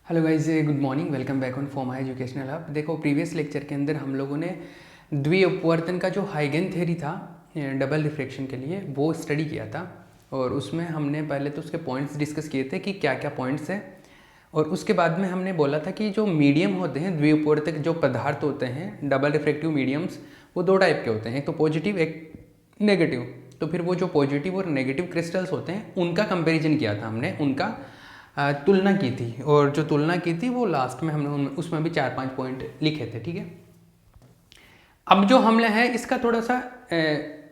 Hello guys, good morning. Welcome back on for my educational hub. देखो, previous lecture के अंदर हम लोगों ने द्विअपवर्तन का जो हाइगेन थ्योरी था डबल रिफ्रैक्शन के लिए, वो स्टडी किया था। और उसमें हमने पहले तो उसके पॉइंट्स डिस्कस किए थे कि क्या क्या पॉइंट्स हैं, और उसके बाद में हमने बोला था कि जो मीडियम होते हैं, द्विअपवर्तक जो पदार्थ होते हैं, डबल रिफ्रैक्टिव मीडियम्स, वो दो टाइप के होते हैं, एक तो पॉजिटिव, एक नेगेटिव। तो फिर वो जो पॉजिटिव और नेगेटिव क्रिस्टल्स होते हैं उनका कंपैरिजन किया था हमने, उनका तुलना की थी। और जो तुलना की थी वो लास्ट में हमने उसमें भी 4-5 पॉइंट लिखे थे। ठीक है, अब जो हमने है इसका थोड़ा सा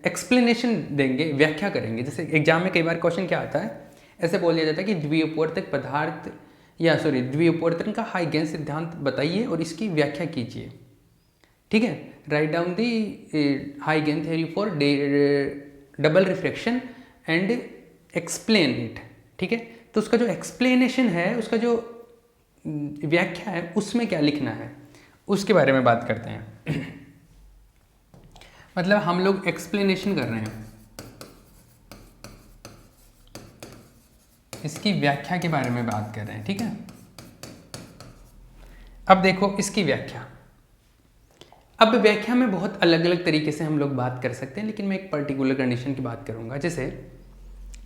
एक्सप्लेनेशन देंगे, व्याख्या करेंगे। जैसे एग्जाम में कई बार क्वेश्चन क्या आता है, ऐसे बोल दिया जाता है कि द्विअपवर्तक पदार्थ द्विअपवर्तन का हाइगेन सिद्धांत बताइए और इसकी व्याख्या कीजिए। ठीक है, राइट डाउन दी हाइगेन theory for double refraction and explain it. ठीक है, तो उसका जो एक्सप्लेनेशन है, उसका जो व्याख्या है, उसमें क्या लिखना है उसके बारे में बात करते हैं। मतलब हम लोग एक्सप्लेनेशन कर रहे हैं, इसकी व्याख्या के बारे में बात कर रहे हैं। ठीक है, अब देखो इसकी व्याख्या। अब व्याख्या में बहुत अलग अलग तरीके से हम लोग बात कर सकते हैं, लेकिन मैं एक पर्टिकुलर कंडीशन की बात करूंगा। जैसे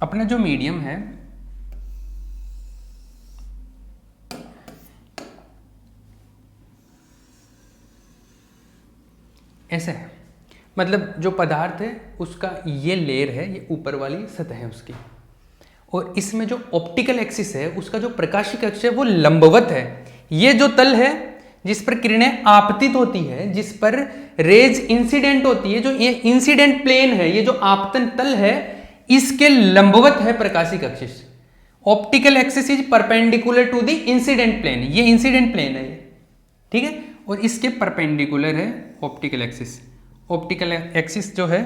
अपना जो मीडियम है, ऐसे है, मतलब जो पदार्थ है उसका ये लेयर है, ये ऊपर वाली सतह है उसकी, और इसमें जो ऑप्टिकल एक्सिस है, उसका जो प्रकाशिक अक्ष है वो लंबवत है। ये जो तल है जिस पर किरणें आपतित होती है, जिस पर रेज इंसिडेंट होती है, जो ये इंसिडेंट प्लेन है, ये जो आपतन तल है, इसके लंबवत है प्रकाशिक अक्ष। Optical axis is perpendicular to the incident plane, ये इंसिडेंट प्लेन है ये। ठीक है, और इसके परपेंडिकुलर है ऑप्टिकल एक्सिस। ऑप्टिकल एक्सिस जो है,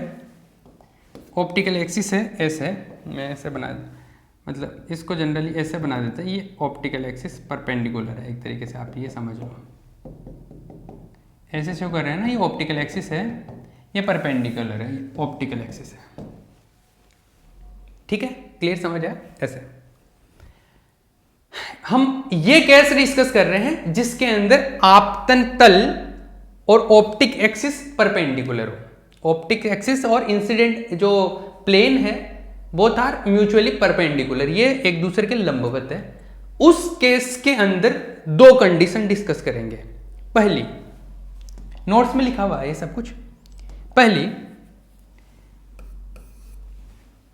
ऑप्टिकल एक्सिस है ऐसे, मैं ऐसे बना, मतलब इसको जनरली ऐसे बना देते हैं, ये ऑप्टिकल एक्सिस परपेंडिकुलर है, एक तरीके से आप ये समझ लो। ऐसे शो कर रहे हैं ना, ये ऑप्टिकल एक्सिस है, ये परपेंडिकुलर है, ये ऑप्टिकल एक्सिस है। ठीक है, क्लियर समझ आया? ऐसे हम ये केस डिस्कस कर रहे हैं जिसके अंदर आपतन तल और ऑप्टिक एक्सिस परपेंडिकुलर हो। ऑप्टिक एक्सिस और इंसिडेंट जो प्लेन है, बोथ आर म्यूचुअली परपेंडिकुलर, ये एक दूसरे के लंबवत है। उस केस के अंदर दो कंडीशन डिस्कस करेंगे। पहली, नोट्स में लिखा हुआ है ये सब कुछ। पहली,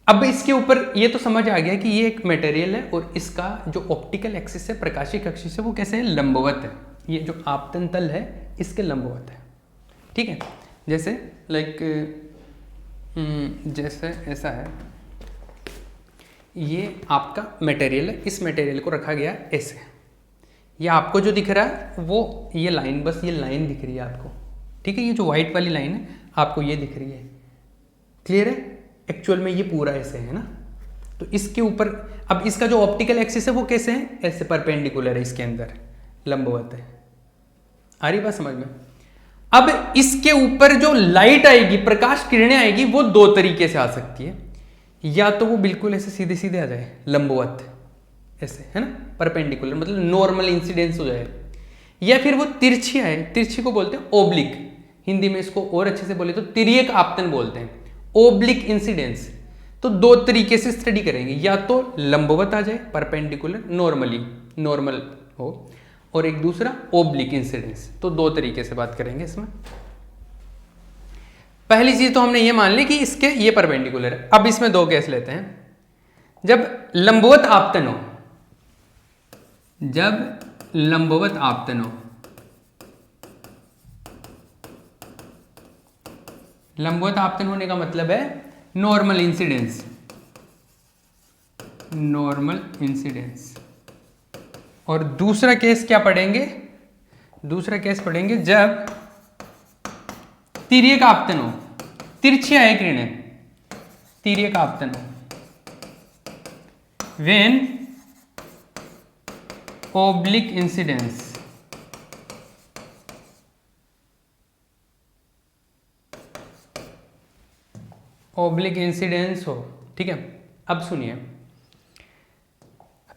अब इसके ऊपर ये तो समझ आ गया कि ये एक मटेरियल है और इसका जो ऑप्टिकल एक्सिस है, प्रकाशिक एक्सिस है, वो कैसे है? लंबवत है। ये जो आपतन तल है इसके लंबवत है। ठीक है, जैसे लाइक जैसे ऐसा है, ये आपका मटेरियल है, इस मटेरियल को रखा गया ऐसे। ये आपको जो दिख रहा है वो ये लाइन, बस ये लाइन दिख रही है आपको। ठीक है, ये जो व्हाइट वाली लाइन है आपको ये दिख रही है। क्लियर है? एक्चुअल में ये पूरा ऐसे है ना, तो इसके ऊपर अब इसका जो ऑप्टिकल एक्सिस है वो कैसे है? ऐसे परपेंडिकुलर है, इसके अंदर लंबवत है। आ रही बात समझ में? अब इसके ऊपर जो लाइट आएगी, प्रकाश किरणें आएगी, वो दो तरीके से आ सकती है। या तो वो बिल्कुल ऐसे सीधे सीधे आ जाए, लंबवत ऐसे, है ना, परपेंडिकुलर, मतलब नॉर्मल इंसिडेंस हो जाए, या फिर वो तिरछी आए। तिरछी को बोलते हैं ओब्लिक, हिंदी में इसको और अच्छे से बोले तो तिर्यक आपतन बोलते हैं, ओब्लिक इंसिडेंस। तो दो तरीके से स्टडी करेंगे, या तो लंबवत आ जाए, परपेंडिकुलर, नॉर्मली नॉर्मल हो, और एक दूसरा ओब्लिक इंसिडेंस। तो दो तरीके से बात करेंगे इसमें। पहली चीज तो हमने ये मान ली कि इसके ये परपेंडिकुलर है। अब इसमें दो केस लेते हैं। जब लंबवत आपतन हो, जब लंबवत आपतन हो, लंबवत आपतन होने का मतलब है नॉर्मल इंसिडेंस, नॉर्मल इंसिडेंस। और दूसरा केस क्या पढ़ेंगे? दूसरा केस पढ़ेंगे जब तिर्यक आपतन हो, तिरछी आए किरणें, तिर्यक आपतन हो, when oblique incidence, oblique incidence हो। ठीक है, अब सुनिए,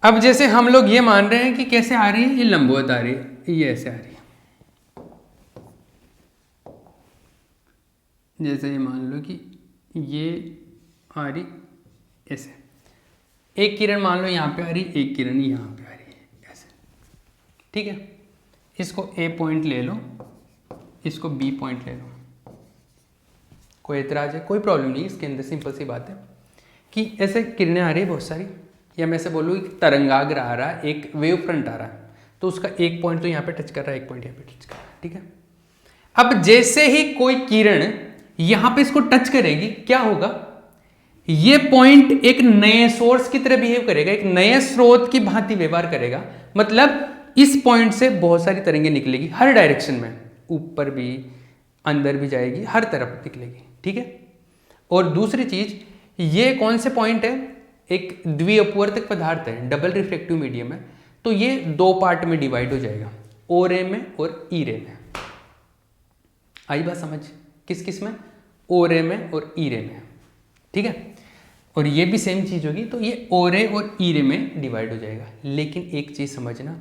अब जैसे हम लोग ये मान रहे हैं कि कैसे आ रही है, ये लंबवत आ रही है, ये ऐसे आ रही है। जैसे ये मान लो कि ये आ रही ऐसे, एक किरण मान लो यहाँ पे आ रही, एक किरण यहाँ पे आ रही है ऐसे, ठीक है। इसको ए पॉइंट ले लो, इसको बी पॉइंट ले लो, कोई एतराज है? कोई प्रॉब्लम नहीं, इसके अंदर सिंपल सी बात है कि ऐसे किरणें आ रही है बहुत सारी, या मैं ऐसे बोलूँ एक तरंगाग्र आ रहा है, एक वेव फ्रंट आ रहा है, तो उसका एक पॉइंट तो यहाँ पे टच कर रहा है, एक पॉइंट यहाँ पे टच कर रहा है, ठीक है। अब जैसे ही कोई किरण यहाँ पे इसको टच करेगी, क्या होगा, ये पॉइंट एक नए सोर्स की तरह बिहेव करेगा, एक नए स्रोत की भांति व्यवहार करेगा। मतलब इस पॉइंट से बहुत सारी तरंगें निकलेगी हर डायरेक्शन में, ऊपर भी अंदर भी जाएगी, हर तरफ निकलेगी, ठीक है। और दूसरी चीज, ये कौन से पॉइंट है, एक द्विअपवर्तक पदार्थ है, डबल रिफ्लेक्टिव मीडियम है, तो ये दो पार्ट में डिवाइड हो जाएगा, ओ रे में और ई रे में। आई बात समझ? किस किस में? ओ रे में और ई रे में, ठीक है। और ये भी सेम चीज होगी, तो ये ओ रे और ई रे में डिवाइड हो जाएगा। लेकिन एक चीज समझना,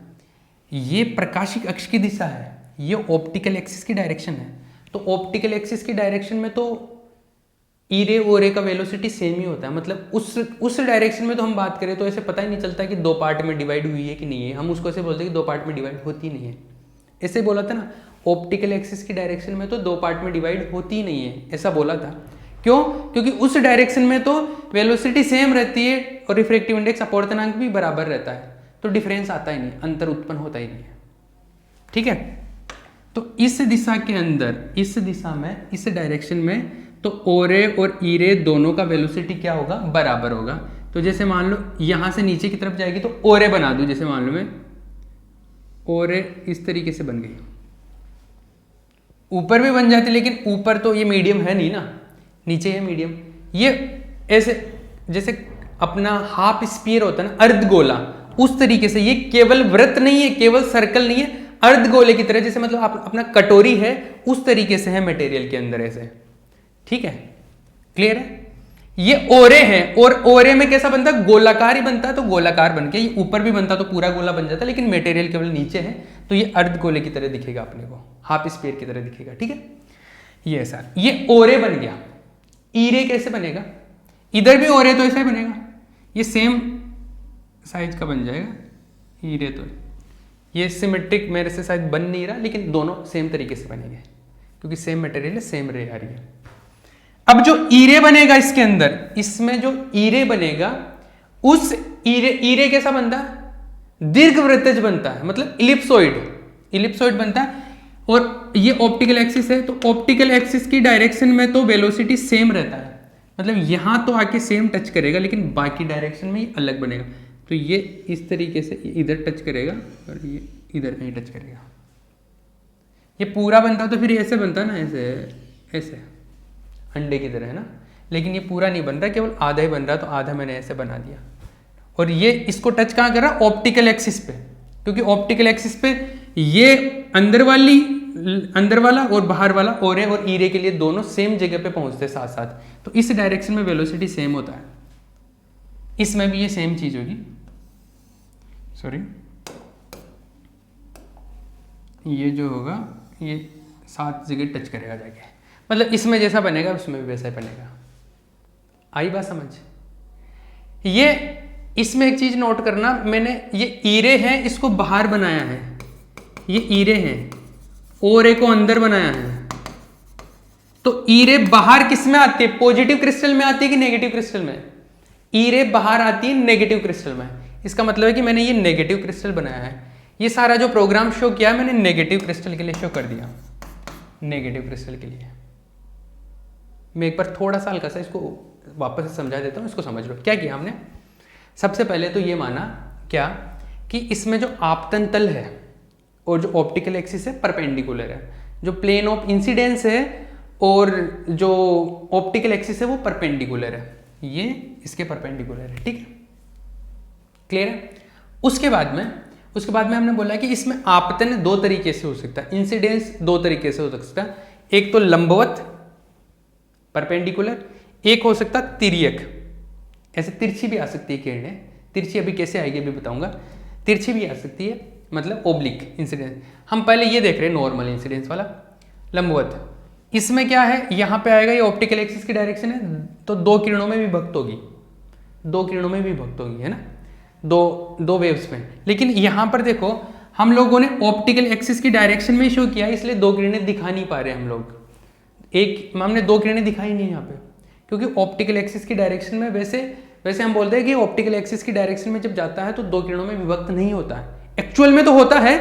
ये प्रकाशिक अक्ष की दिशा है, ये ऑप्टिकल एक्सिस की डायरेक्शन है। तो ऑप्टिकल एक्सिस की डायरेक्शन में तो ई रे ओ रे का वेलोसिटी सेम ही होता है। मतलब उस डायरेक्शन में तो हम बात करें तो ऐसे पता ही नहीं चलता कि दो पार्ट में डिवाइड हुई है कि नहीं है, हम उसको ऐसे बोलते हैं कि दो पार्ट में डिवाइड होती नहीं है। ऐसे बोला था ना, ऑप्टिकल एक्सिस की डायरेक्शन में तो दो पार्ट में डिवाइड होती ही नहीं है, ऐसा बोला था। क्यों? क्योंकि उस डायरेक्शन में तो वेलोसिटी सेम रहती है और रिफ्रैक्टिव इंडेक्स अपवर्तनांक भी बराबर रहता है, तो डिफरेंस आता ही नहीं, अंतर उत्पन्न होता ही नहीं है, ठीक है। तो इस दिशा के अंदर, इस दिशा में, इस डायरेक्शन में, तो ओ रे और ई रे दोनों का वेलोसिटी क्या होगा, बराबर होगा। तो जैसे मान लो यहां से नीचे की तरफ जाएगी तो ओ रे बना दूं, जैसे मान लो मैं ओ रे इस तरीके से बन गई, ऊपर भी बन जाती, लेकिन ऊपर तो ये मीडियम है नहीं ना, नीचे है मीडियम। ये ऐसे जैसे अपना हाफ स्फीयर होता है ना, अर्धगोला, उस तरीके से, ये केवल वृत्त नहीं है, केवल सर्कल नहीं है, अर्धगोले की तरह, जैसे मतलब आप अपना कटोरी है उस तरीके से है मटेरियल के अंदर ऐसे, ठीक है। क्लियर है? ये ओरे है, और ओरे में कैसा बनता है, गोलाकार ही बनता है, तो गोलाकार बन के ये ऊपर भी बनता तो पूरा गोला बन जाता, लेकिन मटेरियल केवल नीचे है, तो ये अर्धगोले की तरह दिखेगा अपने को, हाफ स्फीयर की तरह दिखेगा, ठीक है। ये ऐसा, ये ओरे बन गया। ईरे कैसे बनेगा, इधर भी ओरे तो ऐसा ही बनेगा, ये सेम साइज का बन जाएगा ईरे। तो ये सिमेट्रिक मेरे से शायद बन नहीं रहा, लेकिन दोनों सेम तरीके से बनेंगे क्योंकि सेम मटेरियल है, सेम रे आ रही है। अब जो ईरे बनेगा इसके अंदर, इसमें जो ईरे बनेगा, उस ईरे कैसा बनता है, दीर्घवृत्तज बनता है, मतलब इलिप्सोइड बनता है। और ये ऑप्टिकल एक्सिस है, तो ऑप्टिकल एक्सिस की डायरेक्शन में तो वेलोसिटी सेम रहता है, मतलब यहां तो आके सेम टच करेगा, लेकिन बाकी डायरेक्शन में ये अलग बनेगा। तो ये इस तरीके से इधर टच करेगा और ये इधर कहीं टच करेगा। ये पूरा बनता तो फिर ऐसे बनता ना, ऐसे अंडे की तरह है ना, लेकिन ये पूरा नहीं बन रहा, केवल आधा ही बन रहा, तो आधा मैंने ऐसे बना दिया। और ये इसको टच कहाँ कर रहा, ऑप्टिकल एक्सिस पे, क्योंकि ऑप्टिकल एक्सिस पे ये अंदर वाला और बाहर वाला ओरे और ईरे के लिए दोनों सेम जगह पे पहुंचते साथ साथ, तो इस डायरेक्शन में वेलोसिटी सेम होता है। इसमें भी ये सेम चीज होगी, सॉरी, ये जो होगा ये सात जगह टच करेगा जाके, मतलब इसमें जैसा बनेगा उसमें भी वैसा ही बनेगा। आई बात समझ? ये इसमें एक चीज नोट करना, मैंने ये ईरे है इसको बाहर बनाया है, ये ईरे है, ओरे को अंदर बनाया है। तो ईरे बाहर किस में आती है, पॉजिटिव क्रिस्टल में आती है कि नेगेटिव क्रिस्टल में? ईरे बाहर आती है नेगेटिव क्रिस्टल में। इसका मतलब है कि मैंने ये नेगेटिव क्रिस्टल बनाया है, ये सारा जो प्रोग्राम शो किया मैंने नेगेटिव क्रिस्टल के लिए शो कर दिया, नेगेटिव क्रिस्टल के लिए। मैं एक बार थोड़ा सा हल्का सा इसको वापस से समझा देता हूँ, इसको समझ लो। क्या किया हमने, सबसे पहले तो ये माना क्या कि इसमें जो आपतन तल है और जो ऑप्टिकल एक्सिस है परपेंडिकुलर है, जो प्लेन ऑफ इंसिडेंस है और जो ऑप्टिकल एक्सिस है वो परपेंडिकुलर है, ये इसके परपेंडिकुलर है, ठीक है, क्लियर है। उसके बाद में हमने बोला कि इसमें आपतन दो तरीके से हो सकता है, इंसिडेंस दो तरीके से हो सकता है, एक तो लंबवत परपेंडिकुलर, एक हो सकता तिर्यक, ऐसे तिरछी भी आ सकती है किरणें, तिरछी अभी कैसे आएगी अभी बताऊंगा। तिरछी भी आ सकती है, मतलब ओब्लिक इंसिडेंस। हम पहले ये देख रहे हैं नॉर्मल इंसिडेंस वाला, लंबवत। इसमें क्या है, यहाँ पे आएगा, ये ऑप्टिकल एक्सिस की डायरेक्शन है, तो दो किरणों में विभक्त होगी, दो किरणों में विभक्त होगी, है ना, दो वेव्स में। लेकिन यहाँ पर देखो हम लोगों ने ऑप्टिकल एक्सिस की डायरेक्शन में शो किया, इसलिए दो किरणें दिखा नहीं पा रहे हम लोग। एक हमने दो किरणें दिखाई नहीं यहाँ पे, क्योंकि ऑप्टिकल एक्सिस की डायरेक्शन में वैसे हम बोलते हैं कि ऑप्टिकल एक्सिस की डायरेक्शन में जब जाता है तो दो किरणों में विभक्त नहीं होता है। एक्चुअल में तो होता है,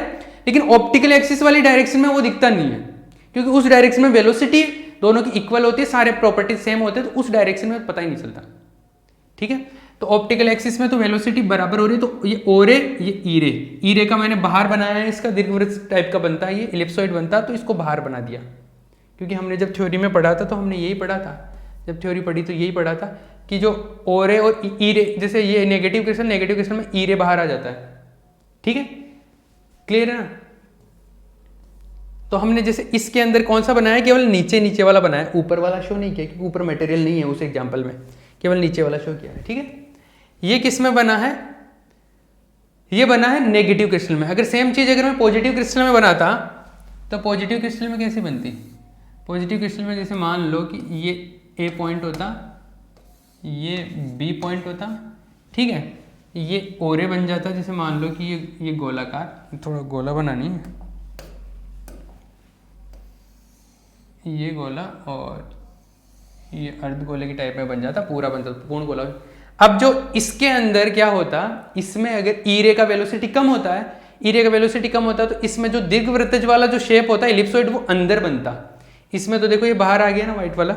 लेकिन ऑप्टिकल एक्सिस वाली डायरेक्शन में वो दिखता नहीं है, क्योंकि उस डायरेक्शन में वेलोसिटी दोनों की इक्वल होती है, सारे प्रॉपर्टीज सेम होते हैं, तो उस डायरेक्शन में पता ही नहीं चलता। ठीक है, तो ऑप्टिकल एक्सिस में तो वेलोसिटी बराबर हो रही है, तो ये ओरे ये ईरे का मैंने बाहर बनाया है, इसका दीर्घवृत्त टाइप का बनता है, ये इलिप्सॉइड बनता है, तो इसको बाहर बना दिया। क्योंकि हमने जब थ्योरी में पढ़ा था तो हमने यही पढ़ा था, जब थ्योरी पढ़ी तो यही पढ़ा था कि जो ओरे और ईरे, जैसे ये नेगेटिव क्रिस्टल में ईरे बाहर आ जाता है। ठीक है, क्लियर है ना। तो हमने जैसे इसके अंदर कौन सा बनाया, केवल नीचे वाला बनाया, ऊपर वाला शो नहीं किया, क्योंकि ऊपर मटेरियल नहीं है उस एग्जाम्पल में, केवल नीचे वाला शो किया है। ठीक है, ये किस में बना है, ये बना है नेगेटिव क्रिस्टल में। अगर सेम चीज अगर मैं पॉजिटिव क्रिस्टल में बनाता तो पॉजिटिव क्रिस्टल में कैसी बनती, पॉजिटिव क्रिस्टल में जैसे मान लो कि ये ए पॉइंट होता, ये बी पॉइंट होता, ठीक है, ये ओरे बन जाता, जैसे मान लो कि ये गोलाकार, थोड़ा गोला बनानी है, ये गोला और ये अर्ध गोले की टाइप में बन जाता, पूरा बन जाता पूर्ण गोला। अब जो इसके अंदर क्या होता, इसमें अगर ईरे का वेलोसिटी कम होता है, ईरे का वेलोसिटी कम होता है, तो इसमें जो दीर्घवृत्तज वाला जो शेप होता है इलिप्सॉइड, वो अंदर बनता। इसमें तो देखो ये बाहर आ गया ना व्हाइट वाला,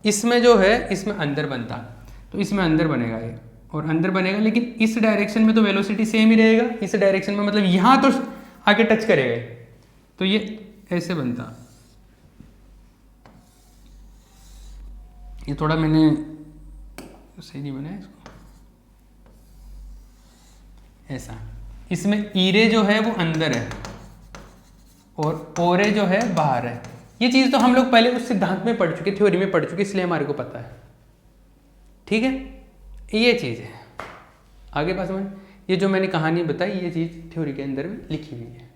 इसमें जो है इसमें अंदर बनता, तो इसमें अंदर बनेगा ये और अंदर बनेगा, लेकिन इस डायरेक्शन में तो वेलोसिटी सेम ही रहेगा, इस डायरेक्शन में मतलब यहाँ तो आके टच करेगा, तो ये ऐसे बनता। ये थोड़ा मैंने सही नहीं बनाया इसको, ऐसा। इसमें ईरे जो है वो अंदर है और ओरे जो है बाहर है। ये चीज़ तो हम लोग पहले उस सिद्धांत में पढ़ चुके, थ्योरी में पढ़ चुके, इसलिए हमारे को पता है। ठीक है, ये चीज़ है। आगे पास में ये जो मैंने कहानी बताई, ये चीज़ थ्योरी के अंदर भी लिखी हुई है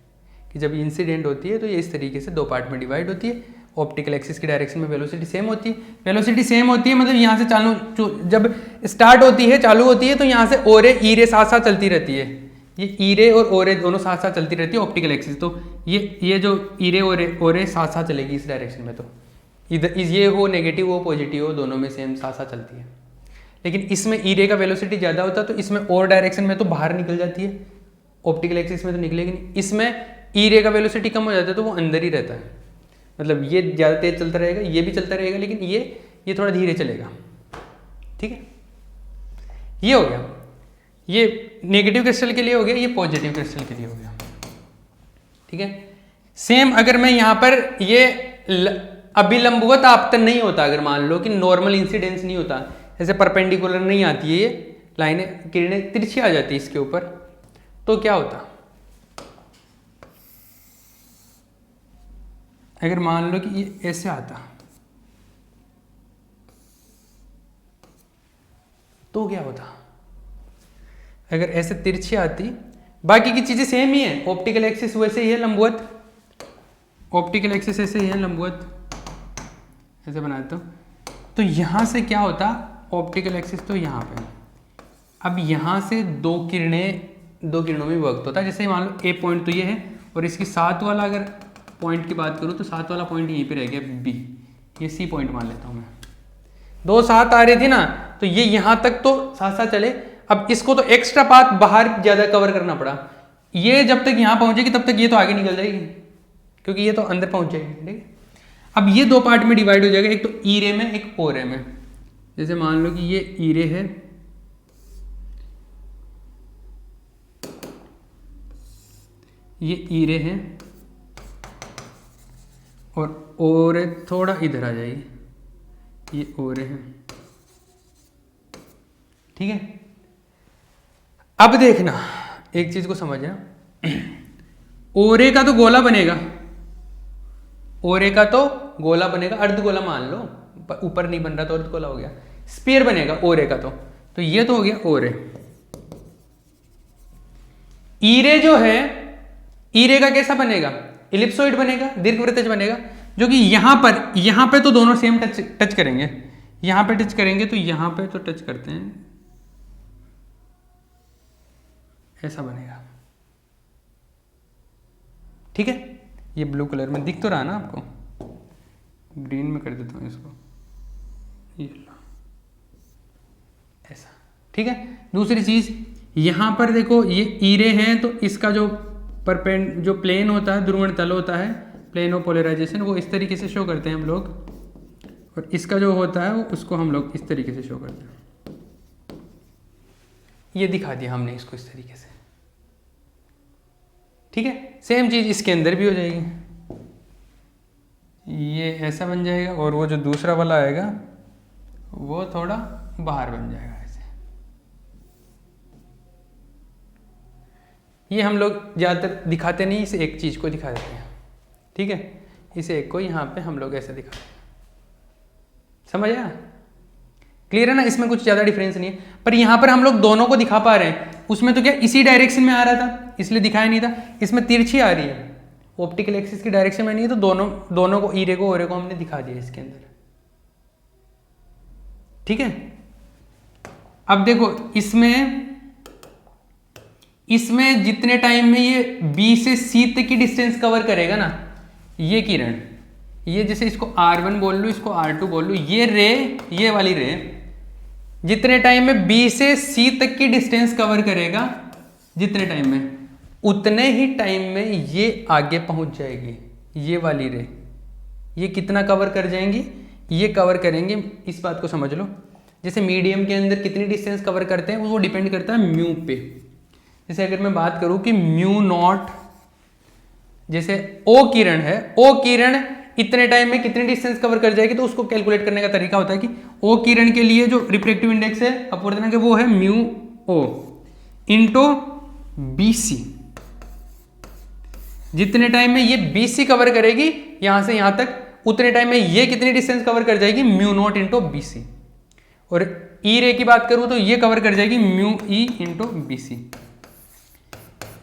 कि जब इंसिडेंट होती है तो ये इस तरीके से दो पार्ट में डिवाइड होती है। ऑप्टिकल एक्सिस की डायरेक्शन में वेलोसिटी सेम होती है, वेलोसिटी सेम होती है मतलब यहाँ से जब स्टार्ट होती है, चालू होती है, तो यहाँ से ओरे ईरे साथ साथ चलती रहती है, ये ईरे और ओरे दोनों साथ साथ चलती रहती है ऑप्टिकल एक्सिस। तो ये जो ईरे ओरे साथ साथ चलेगी इस डायरेक्शन में, तो इधर ये हो नेगेटिव हो पॉजिटिव हो, दोनों में सेम साथ साथ चलती है। लेकिन इसमें ईरे का वेलोसिटी ज़्यादा होता है, तो इसमें और डायरेक्शन में तो बाहर निकल जाती है, ऑप्टिकल एक्सिस में तो निकलेगी नहीं। इसमें ईरे का वेलोसिटी कम हो जाता है, तो वो अंदर ही रहता है, मतलब ये ज़्यादा तेज चलता रहेगा, ये भी चलता रहेगा, लेकिन ये थोड़ा धीरे चलेगा। ठीक है, ये हो गया, ये नेगेटिव क्रिस्टल के लिए हो गया, ये पॉजिटिव क्रिस्टल के लिए हो गया। ठीक है, सेम अगर मैं यहाँ पर ये अभिलंबवत आपतन नहीं होता, अगर मान लो कि नॉर्मल इंसिडेंस नहीं होता, जैसे परपेंडिकुलर नहीं आती है, ये लाइनें किरणें तिरछी आ जाती है इसके ऊपर, तो क्या होता, अगर मान लो कि ये ऐसे आता तो क्या होता, अगर ऐसे तिरछी आती, बाकी की चीजें सेम ही है, ऑप्टिकल एक्सिस वैसे ही है लंबवत, ऑप्टिकल एक्सिस ऐसे ही है लंबवत, ऐसे बनाता हूँ, तो यहाँ से क्या होता, ऑप्टिकल एक्सिस तो यहाँ पे, अब यहाँ से दो किरणों में विभक्त होता है। जैसे मान लो ए पॉइंट तो ये है, और इसकी साथ वाला अगर पॉइंट की बात करूँ तो साथ वाला पॉइंट यहीं पे रह गया बी, ये सी पॉइंट मान लेता हूँ मैं, दो साथ आ रही थी ना, तो ये यहाँ तक तो साथ साथ चले। अब इसको तो एक्स्ट्रा पाथ बाहर ज़्यादा कवर करना पड़ा, ये जब तक यहाँ पहुँचेगी तब तक ये तो आगे निकल जाएगी, क्योंकि ये तो अंदर पहुँच जाएगी। ठीक है, अब ये दो पार्ट में डिवाइड हो जाएगा, एक तो ईरे में एक ओरे में। जैसे मान लो कि ये ईरे है, ये ईरे है, और ओरे थोड़ा इधर आ जाएगी, ये ओरे हैं। ठीक है, अब देखना एक चीज को समझना, ओरे का तो गोला बनेगा, ओरे का तो गोला बनेगा, अर्धगोला मान लो, ऊपर नहीं बन रहा तो अर्धगोला हो गया, स्फीयर बनेगा ओरे का तो ये तो हो गया ओरे। ई रे जो है, ई रे का कैसा बनेगा, इलिप्सोइड बनेगा, दीर्घवृत्तज बनेगा, जो कि यहाँ पे तो दोनों सेम टच करेंगे, यहाँ पे टच करेंगे तो यहाँ पे तो टच करते हैं, ऐसा बनेगा। ठीक है, ये ब्लू कलर में दिख तो रहा ना आपको, ग्रीन में कर देता हूँ इसको, ये लो ऐसा। ठीक है, दूसरी चीज यहाँ पर देखो ये ई रे हैं तो इसका जो जो प्लेन होता है, ध्रुवण तल होता है, प्लेन ऑफ पोलराइजेशन, वो इस तरीके से शो करते हैं हम लोग, और इसका जो होता है वो उसको हम लोग इस तरीके से शो करते हैं। ये दिखा दिया हमने इसको इस तरीके से। ठीक है, सेम चीज इसके अंदर भी हो जाएगी, ये ऐसा बन जाएगा, और वो जो दूसरा वाला आएगा वो थोड़ा बाहर बन जाएगा ऐसे। ये हम लोग ज़्यादातर दिखाते नहीं, इसे एक चीज़ को दिखा देते हैं। ठीक है, इसे एक को यहाँ पे हम लोग ऐसे दिखाते हैं। समझ आया? क्लियर है ना? इसमें कुछ ज़्यादा डिफरेंस नहीं है, पर यहाँ पर हम लोग दोनों को दिखा पा रहे हैं। उसमें तो क्या इसी डायरेक्शन में आ रहा था, इसलिए दिखाया नहीं था। इसमें तिरछी आ रही है, ऑप्टिकल एक्सिस की डायरेक्शन में नहीं है, तो दोनों को, ई रे को, ओ रे को हमने दिखा दिया इसके अंदर। ठीक है, अब देखो इसमें जितने टाइम में ये बी से सी तक की डिस्टेंस कवर करेगा ना, ये किरण, ये जैसे इसको R1 बोल लूँ, इसको R2 बोल लूँ, ये रे, ये वाली रे जितने टाइम में बी से सी तक की डिस्टेंस कवर करेगा, जितने टाइम में, उतने ही टाइम में ये आगे पहुंच जाएगी। ये वाली रे, ये कितना कवर कर जाएंगी, ये कवर करेंगे, इस बात को समझ लो। जैसे मीडियम के अंदर कितनी डिस्टेंस कवर करते हैं वो डिपेंड करता है म्यू पे। जैसे अगर मैं बात करूं कि म्यू नॉट, जैसे ओ किरण है, ओ किरण इतने टाइम में कितनी डिस्टेंस कवर कर जाएगी, तो उसको कैलकुलेट करने का तरीका होता है कि ओ किरण के लिए जो रिफ्रैक्टिव इंडेक्स है अपवर्तनांक, वो है mu o into B C. जितने टाइम में ये बी सी कवर करेगी यहां से यहां तक, उतने टाइम में ये कितनी डिस्टेंस कवर कर जाएगी, mu naught into B C. और ई रे की बात करूं तो ये कवर कर जाएगी mu E into B C.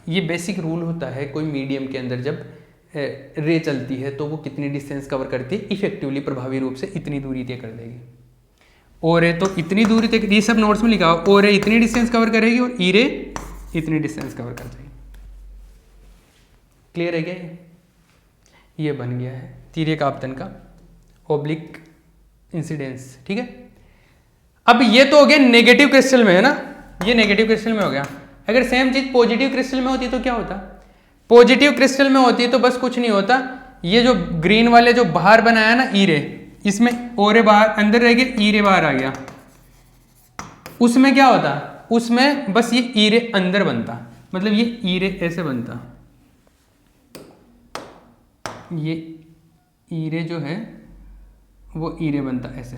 ये बेसिक रूल होता है कोई मीडियम के अंदर जब रे चलती है तो वो कितनी डिस्टेंस कवर करती है, इफेक्टिवली प्रभावी रूप से इतनी दूरी तय कर देगी। ओ रे तो इतनी दूरी तक, ये सब नोट्स में लिखा हो, ओ रे इतनी डिस्टेंस कवर करेगी और ई रे इतनी डिस्टेंस कवर कर देगी। क्लियर है क्या? ये बन गया है तिर्यक आपतन का ओब्लिक इंसिडेंस। ठीक है, अब ये तो हो गया नेगेटिव क्रिस्टल में, है ना, ये नेगेटिव क्रिस्टल में हो गया। अगर सेम चीज पॉजिटिव क्रिस्टल में होती तो क्या होता? पॉजिटिव क्रिस्टल में होती तो बस कुछ नहीं होता, ये जो ग्रीन वाले जो बाहर बनाया ना ई रे, इसमें ओ रे बाहर अंदर रह गया, ई रे बाहर आ गया। उसमें क्या होता? उसमें बस ये ई रे अंदर बनता, मतलब ये ई रे ऐसे बनता, ये ई रे जो है वो ई रे बनता ऐसे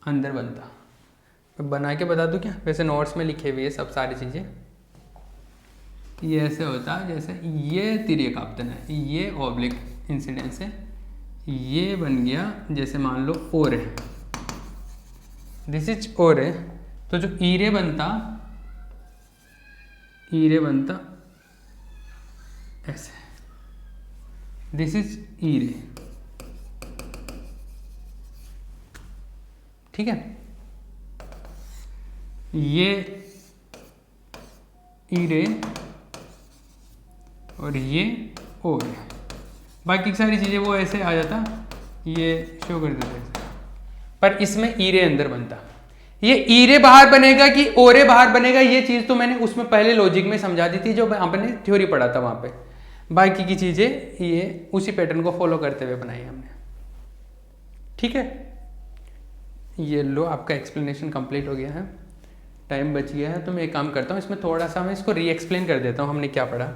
अंदर बनता। बना के बता दूं क्या? वैसे नोट्स में लिखे हुए सब सारी चीज़ें। ये ऐसे होता जैसे ये तिर्यक आपतन है, ये ऑब्लिक इंसिडेंस है, ये बन गया जैसे मान लो ओ रे, दिस इज ओ रे, तो जो ई रे बनता ऐसे, दिस इज ई रे। ठीक है, ये ई रे और ये ओ रे, बाकी सारी चीज़ें वो ऐसे आ जाता, ये शो कर देते, पर इसमें ई रे अंदर बनता। ये ई रे बाहर बनेगा कि ओ रे बाहर बनेगा, ये चीज़ तो मैंने उसमें पहले लॉजिक में समझा दी थी जो आपने थ्योरी पढ़ा था वहाँ पे। बाकी की चीज़ें ये उसी पैटर्न को फॉलो करते हुए बनाई हमने। ठीक है, ये लो आपका एक्सप्लेनेशन कंप्लीट हो गया है, टाइम बच गया है, तो मैं एक काम करता हूँ, इसमें थोड़ा सा मैं इसको री एक्सप्लेन कर देता हूँ। हमने क्या पढ़ा?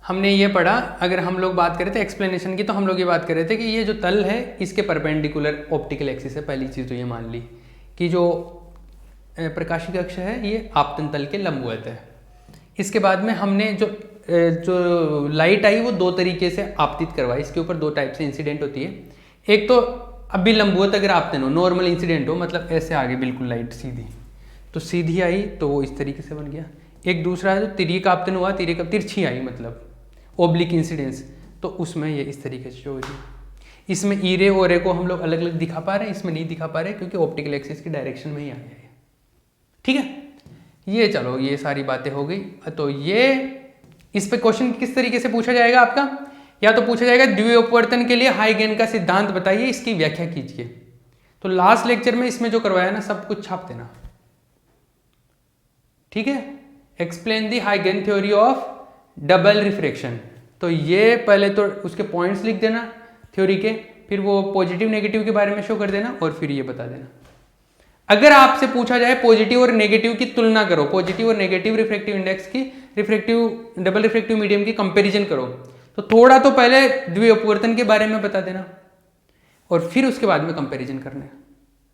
हमने ये पढ़ा, अगर हम लोग बात करें थे एक्सप्लेनेशन की, तो हम लोग ये बात कर रहे थे कि ये जो तल है इसके परपेंडिकुलर ऑप्टिकल एक्सिस है। पहली चीज़ तो ये मान ली कि जो प्रकाशिक अक्ष है ये आपतन तल के लंबवत है। इसके बाद में हमने जो लाइट आई वो दो तरीके से आपतित करवाई। इसके ऊपर दो टाइप से इंसिडेंट होती है। एक तो अभी लंबवत अगर आपतन हो, नॉर्मल इंसिडेंट हो, मतलब ऐसे आगे बिल्कुल लाइट सीधी, तो सीधी आई तो वो इस तरीके से बन गया। एक दूसरा है जो तिर्यकाप्तन हुआ, तिरछी आई मतलब ओब्लिक इंसिडेंस, तो उसमें ये इस तरीके से होगी। इसमें ई रे और रे को हम लोग अलग अलग दिखा पा रहे हैं, इसमें नहीं दिखा पा रहे क्योंकि ऑप्टिकल एक्सिस की डायरेक्शन में ही आ गया है। ठीक है, ये चलो ये सारी बातें हो गई। तो ये इस पे क्वेश्चन किस तरीके से पूछा जाएगा आपका, या तो पूछा जाएगा द्विअपवर्तन के लिए हाइगेन का सिद्धांत बताइए, इसकी व्याख्या कीजिए। तो लास्ट लेक्चर में इसमें जो करवाया ना सब कुछ छाप देना। ठीक है, एक्सप्लेन दी हाइगेन थ्योरी ऑफ डबल रिफ्रैक्शन। तो ये पहले तो उसके पॉइंट्स लिख देना थ्योरी के, फिर वो पॉजिटिव नेगेटिव के बारे में शो कर देना और फिर ये बता देना। अगर आपसे पूछा जाए पॉजिटिव और नेगेटिव की तुलना करो, पॉजिटिव और नेगेटिव रिफ्रैक्टिव इंडेक्स की, रिफ्रैक्टिव डबल रिफ्रैक्टिव मीडियम की कंपैरिजन करो, तो थोड़ा तो पहले द्विअपवर्तन के बारे में बता देना और फिर उसके बाद में कंपैरिजन करना है।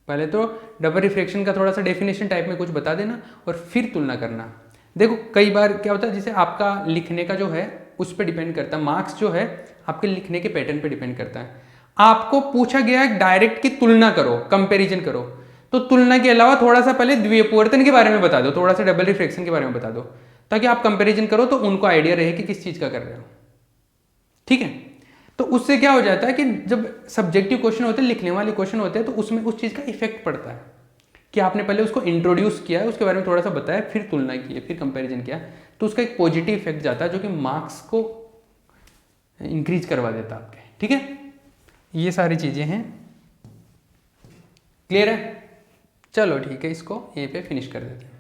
पहले तो डबल रिफ्रैक्शन का थोड़ा सा डेफिनेशन टाइप में कुछ बता देना और फिर तुलना करना। देखो कई बार क्या होता है, जैसे आपका लिखने का जो है उस पर डिपेंड करता है, मार्क्स जो है आपके लिखने के पैटर्न पे डिपेंड करता है। आपको पूछा गया है डायरेक्ट की तुलना करो, कंपैरिजन करो, तो तुलना के अलावा थोड़ा सा पहले द्विअपवर्तन के बारे में बता दो, थोड़ा सा डबल रिफ्रैक्शन के बारे में बता दो, ताकि आप कंपैरिजन करो तो उनको आइडिया रहे कि किस चीज का कर रहे हो। ठीक है, तो उससे क्या हो जाता है कि जब सब्जेक्टिव क्वेश्चन होते हैं, लिखने वाले क्वेश्चन होते हैं, तो उसमें उस चीज का इफेक्ट पड़ता है कि आपने पहले उसको इंट्रोड्यूस किया है, उसके बारे में थोड़ा सा बताया, फिर तुलना की है, फिर कंपैरिजन किया, तो उसका एक पॉजिटिव इफेक्ट जाता है जो कि मार्क्स को इंक्रीज करवा देता है आपके। ठीक है, ये सारी चीजें हैं। क्लियर है? चलो ठीक है, इसको यहीं पे फिनिश कर देते हैं।